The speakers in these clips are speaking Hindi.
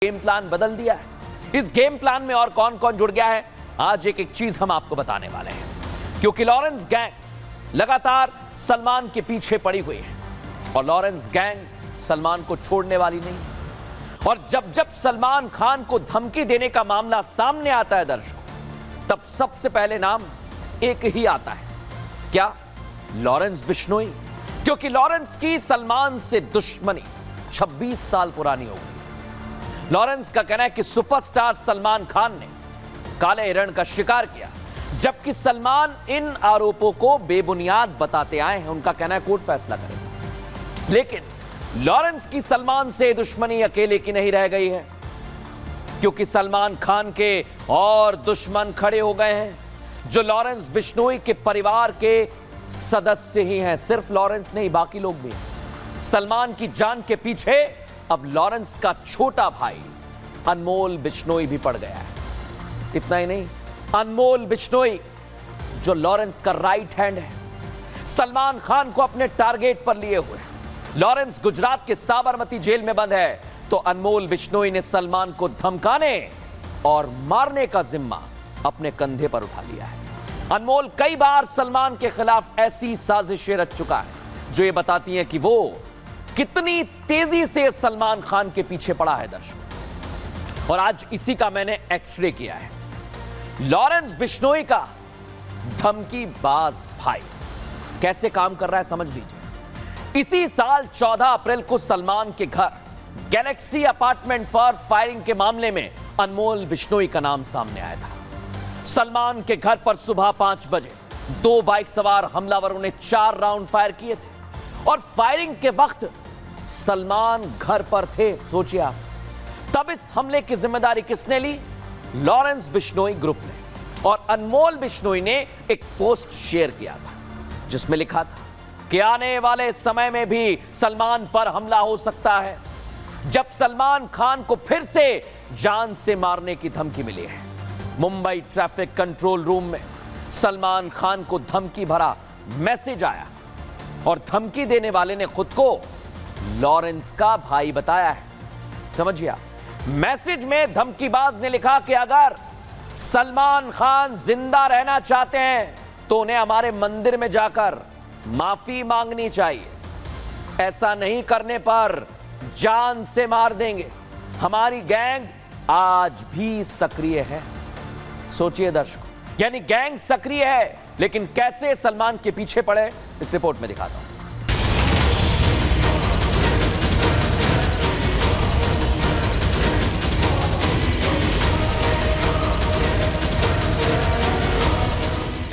गेम प्लान बदल दिया है। इस गेम प्लान में और कौन कौन जुड़ गया है, आज एक एक चीज हम आपको बताने वाले हैं। क्योंकि लॉरेंस गैंग लगातार सलमान के पीछे पड़ी हुई है और लॉरेंस गैंग सलमान को छोड़ने वाली नहीं। और जब जब सलमान खान को धमकी देने का मामला सामने आता है दर्शकों, तब सबसे पहले नाम एक ही आता है, क्या? लॉरेंस बिश्नोई। क्योंकि लॉरेंस की सलमान से दुश्मनी 26 साल पुरानी हो गई। लॉरेंस का कहना है कि सुपरस्टार सलमान खान ने काले हिरण का शिकार किया, जबकि सलमान इन आरोपों को बेबुनियाद बताते आए हैं। उनका कहना है कोर्ट फैसला करेगा। लेकिन लॉरेंस की सलमान से दुश्मनी अकेले की नहीं रह गई है, क्योंकि सलमान खान के और दुश्मन खड़े हो गए हैं, जो लॉरेंस बिश्नोई के परिवार के सदस्य ही हैं। सिर्फ लॉरेंस नहीं, बाकी लोग भी हैं। सलमान की जान के पीछे अब लॉरेंस का छोटा भाई अनमोल बिश्नोई भी पड़ गया है। इतना ही नहीं, अनमोल बिश्नोई जो लॉरेंस का राइट हैंड है, सलमान खान को अपने टारगेट पर लिए हुए। लॉरेंस गुजरात के साबरमती जेल में बंद है, तो अनमोल बिश्नोई ने सलमान को धमकाने और मारने का जिम्मा अपने कंधे पर उठा लिया है। अनमोल कई बार सलमान के खिलाफ ऐसी साजिशें रच चुका है जो ये बताती हैं कि वो कितनी तेजी से सलमान खान के पीछे पड़ा है दर्शकों। और आज इसी का मैंने एक्सरे किया है। लॉरेंस बिश्नोई का धमकीबाज भाई कैसे काम कर रहा है, समझ लीजिए। इसी साल 14 अप्रैल को सलमान के घर गैलेक्सी अपार्टमेंट पर फायरिंग के मामले में अनमोल बिश्नोई का नाम सामने आया था। सलमान के घर पर सुबह 5 बजे 2 बाइक सवार हमलावरों ने 4 राउंड फायर किए थे और फायरिंग के वक्त सलमान घर पर थे। सोचिए आप, तब इस हमले की जिम्मेदारी किसने ली? लॉरेंस बिश्नोई ग्रुप ने। और अनमोल बिश्नोई ने एक पोस्ट शेयर किया था जिसमें लिखा था कि आने वाले समय में भी सलमान पर हमला हो सकता है, जब सलमान खान को फिर से जान से मारने की धमकी मिली है। मुंबई ट्रैफिक कंट्रोल रूम में सलमान खान को धमकी भरा मैसेज आया और धमकी देने वाले ने खुद को लॉरेंस का भाई बताया है। समझिए, मैसेज में धमकीबाज ने लिखा कि अगर सलमान खान जिंदा रहना चाहते हैं तो उन्हें हमारे मंदिर में जाकर माफी मांगनी चाहिए। ऐसा नहीं करने पर जान से मार देंगे। हमारी गैंग आज भी सक्रिय है। सोचिए दर्शकों, यानी गैंग सक्रिय है, लेकिन कैसे सलमान के पीछे पड़े, इस रिपोर्ट में दिखाता हूं।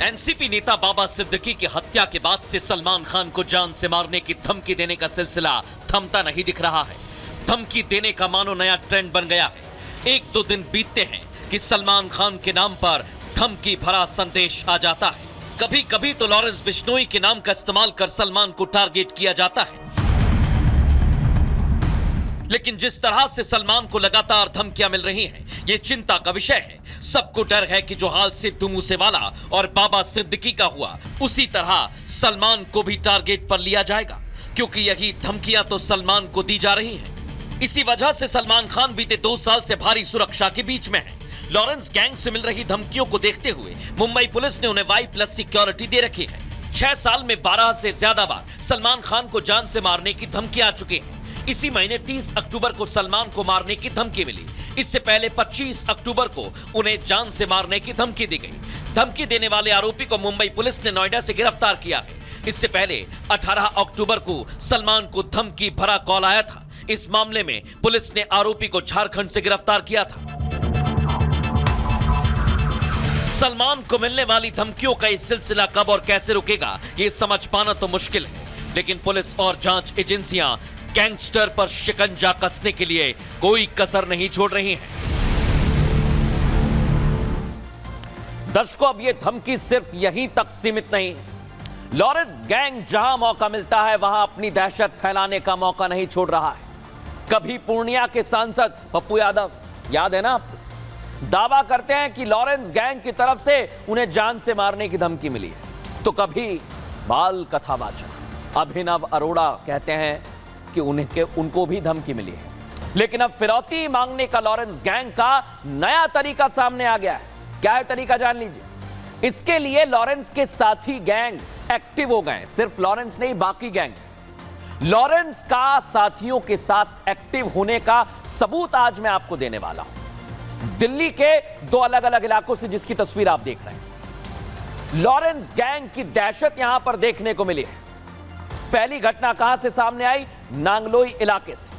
एनसीपी नेता बाबा सिद्दीकी की हत्या के बाद से सलमान खान को जान से मारने की धमकी देने का सिलसिला थमता नहीं दिख रहा है। धमकी देने का मानो नया ट्रेंड बन गया है। 1-2 दिन बीतते हैं कि सलमान खान के नाम पर धमकी भरा संदेश आ जाता है। कभी कभी तो लॉरेंस बिश्नोई के नाम का इस्तेमाल कर सलमान को टारगेट किया जाता है। लेकिन जिस तरह से सलमान को लगातार धमकियां मिल रही हैं, ये चिंता का विषय है। सबको डर है कि जो हाल सिद्धू मूसेवाला और बाबा सिद्दीकी का हुआ, उसी तरह सलमान को भी टारगेट पर लिया जाएगा, क्योंकि यही धमकियां तो सलमान को दी जा रही हैं। इसी वजह से सलमान खान बीते 2 साल से भारी सुरक्षा के बीच में है। लॉरेंस गैंग से मिल रही धमकियों को देखते हुए मुंबई पुलिस ने उन्हें Y+ सिक्योरिटी दे रखी है। 6 साल में 12 से ज्यादा बार सलमान खान को जान से मारने की धमकी आ चुकी है। इसी महीने 30 अक्टूबर को सलमान को मारने की धमकी मिली। इससे पहले 25 अक्टूबर को उन्हें जान से मारने की धमकी दी गई। धमकी देने वाले आरोपी को मुंबई पुलिस ने नोएडा से गिरफ्तार किया है। इससे पहले 18 अक्टूबर को सलमान को धमकी भरा कॉल आया था। इस मामले में पुलिस ने आरोपी को झारखंड से गिरफ्तार किया था। सलमान को मिलने वाली धमकियों का ये सिलसिला कब और कैसे रुकेगा, ये समझ पाना तो मुश्किल है। लेकिन पुलिस और जांच एजेंसियां गैंगस्टर पर शिकंजा कसने के लिए कोई कसर नहीं छोड़ रही हैं। दर्शकों, अब यह धमकी सिर्फ यहीं तक सीमित नहीं है। लॉरेंस गैंग जहां मौका मिलता है वहां अपनी दहशत फैलाने का मौका नहीं छोड़ रहा है। कभी पूर्णिया के सांसद पप्पू यादव, याद है ना आपको, दावा करते हैं कि लॉरेंस गैंग की तरफ से उन्हें जान से मारने की धमकी मिली है। तो कभी बाल कथावाचक अभिनव अरोड़ा कहते हैं कि उनको भी धमकी मिली है। लेकिन अब फिरौती मांगने का लॉरेंस गैंग का नया तरीका सामने आ गया है। क्या है तरीका, जान लीजिए। इसके लिए लॉरेंस के साथी गैंग एक्टिव हो गए। सिर्फ लॉरेंस नहीं, बाकी गैंग। लॉरेंस का साथियों के साथ एक्टिव होने का सबूत आज मैं आपको देने वाला हूं। दिल्ली के दो अलग अलग इलाकों से जिसकी तस्वीर आप देख रहे हैं, लॉरेंस गैंग की दहशत यहां पर देखने को मिली है। पहली घटना कहां से सामने आई? नांगलोई इलाके से,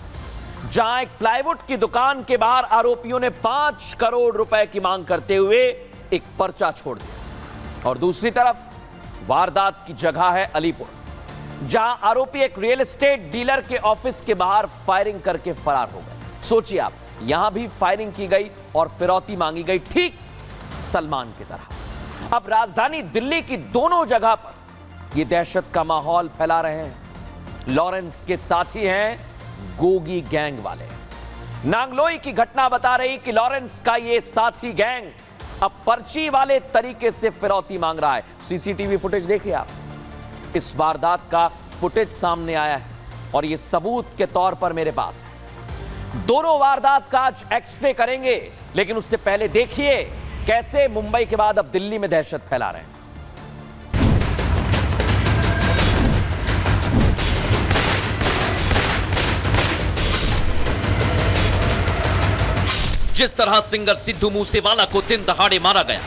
जहां एक प्लाईवुड की दुकान के बाहर आरोपियों ने 5 करोड़ रुपए की मांग करते हुए एक पर्चा छोड़ दिया। और दूसरी तरफ वारदात की जगह है अलीपुर, जहां आरोपी एक रियल एस्टेट डीलर के ऑफिस के बाहर फायरिंग करके फरार हो गए। सोचिए आप, यहां भी फायरिंग की गई और फिरौती मांगी गई, ठीक सलमान की तरह। अब राजधानी दिल्ली की दोनों जगह पर यह दहशत का माहौल फैला रहे हैं। लॉरेंस के साथी हैं गोगी गैंग वाले। नांगलोई की घटना बता रही कि लॉरेंस का यह साथी गैंग अब पर्ची वाले तरीके से फिरौती मांग रहा है। सीसीटीवी फुटेज देखिए आप, इस वारदात का फुटेज सामने आया है और यह सबूत के तौर पर मेरे पास है। दोनों वारदात का आज एक्सरे करेंगे, लेकिन उससे पहले देखिए कैसे मुंबई के बाद अब दिल्ली में दहशत फैला रहे हैं। जिस तरह सिंगर सिद्धू मूसेवाला को दिन दहाड़े मारा गया,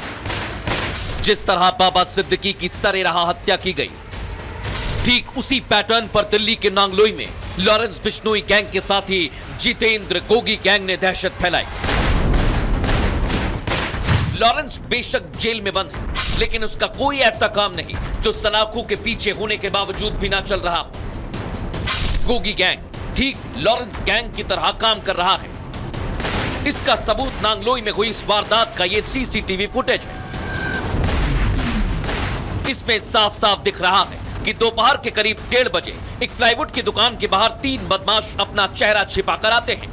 जिस तरह बाबा सिद्दीकी की सरेराह हत्या की गई, ठीक उसी पैटर्न पर दिल्ली के नांगलोई में लॉरेंस बिश्नोई गैंग के साथी जितेंद्र गोगी गैंग ने दहशत फैलाई। लॉरेंस बेशक जेल में बंद है, लेकिन उसका कोई ऐसा काम नहीं जो सलाखों के पीछे होने के बावजूद भी ना चल रहा हो। गोगी गैंग ठीक लॉरेंस गैंग की तरह काम कर रहा है। इसका सबूत नांगलोई में हुई इस वारदात का ये सीसीटीवी फुटेज है। इसमें साफ साफ दिख रहा है कि दोपहर के करीब 1:30 बजे एक प्लाईवुड की दुकान के बाहर 3 बदमाश अपना चेहरा छिपाकर आते हैं।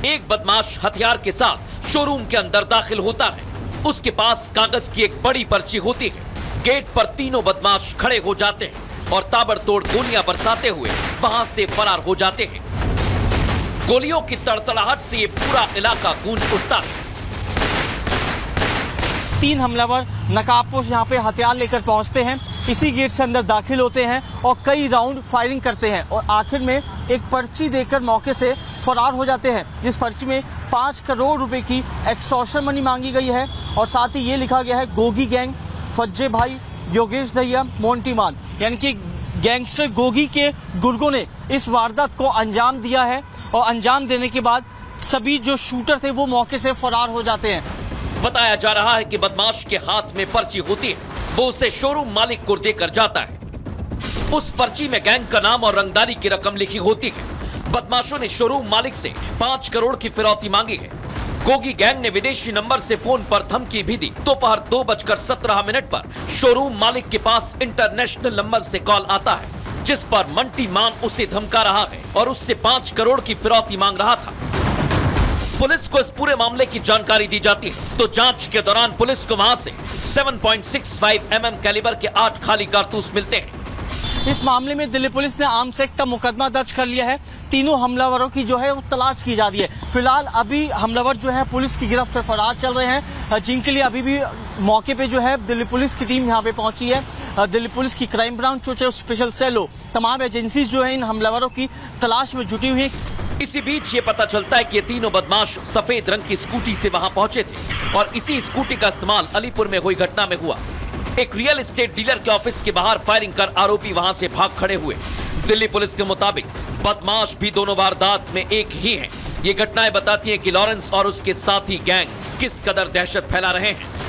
एक बदमाश हथियार के साथ शोरूम के अंदर दाखिल होता है। उसके पास कागज की एक बड़ी पर्ची होती है। गेट पर तीनों बदमाश खड़े हो जाते हैं और ताबड़तोड़ गोलियां बरसाते हुए वहां से फरार हो जाते हैं। गोलियों की तड़तड़ाहट से ये पूरा इलाका गूंज उठता है। 3 हमलावर नकाबपोश यहाँ पे हथियार लेकर पहुंचते हैं, इसी गेट से अंदर दाखिल होते हैं और कई राउंड फायरिंग करते हैं और आखिर में एक पर्ची देकर मौके से फरार हो जाते हैं, जिस पर्ची में 5 करोड़ रुपए की एक्सटॉर्शन मनी मांगी गई है और साथ ही ये लिखा गया है गोगी गैंग, फज्जे भाई, योगेश दहिया, मोंटी मान, यानी कि गैंगस्टर गोगी के गुर्गों ने इस वारदात को अंजाम दिया है और अंजाम देने के बाद सभी जो शूटर थे वो मौके से फरार हो जाते हैं। बताया जा रहा है कि बदमाश के हाथ में पर्ची होती है, वो उसे शोरूम मालिक को देकर जाता है। उस पर्ची में गैंग का नाम और रंगदारी की रकम लिखी होती है। बदमाशों ने शोरूम मालिक से 5 करोड़ की फिरौती मांगी है। गोगी गैंग ने विदेशी नंबर से फोन पर धमकी भी दी। दोपहर 2:17 पर शोरूम मालिक के पास इंटरनेशनल नंबर से कॉल आता है, जिस पर मंटी मान उसे धमका रहा है और उससे 5 करोड़ की फिरौती मांग रहा था। पुलिस को इस पूरे मामले की जानकारी दी जाती है, तो जांच के दौरान पुलिस को वहां से 7.65 mm कैलिबर के 8 खाली कारतूस मिलते हैं। इस मामले में दिल्ली पुलिस ने आर्म्स एक्ट का मुकदमा दर्ज कर लिया है। तीनों हमलावरों की जो है वो तलाश की जा रही है। फिलहाल अभी हमलावर जो है पुलिस की गिरफ्त से फरार चल रहे हैं, जिनके लिए अभी भी मौके पे जो है दिल्ली पुलिस की टीम यहाँ पे पहुंची है। दिल्ली पुलिस की क्राइम ब्रांच, स्पेशल सेलो, तमाम एजेंसी जो है इन हमलावरों की तलाश में जुटी हुई है। इसी बीच ये पता चलता है कि ये तीनों बदमाश सफेद रंग की स्कूटी से वहां पहुंचे थे और इसी स्कूटी का इस्तेमाल अलीपुर में हुई घटना में हुआ। एक रियल एस्टेट डीलर के ऑफिस के बाहर फायरिंग कर आरोपी वहां से भाग खड़े हुए। दिल्ली पुलिस के मुताबिक बदमाश भी दोनों वारदात में एक ही हैं। ये घटनाएं बताती हैं कि लॉरेंस और उसके साथी गैंग किस कदर दहशत फैला रहे हैं।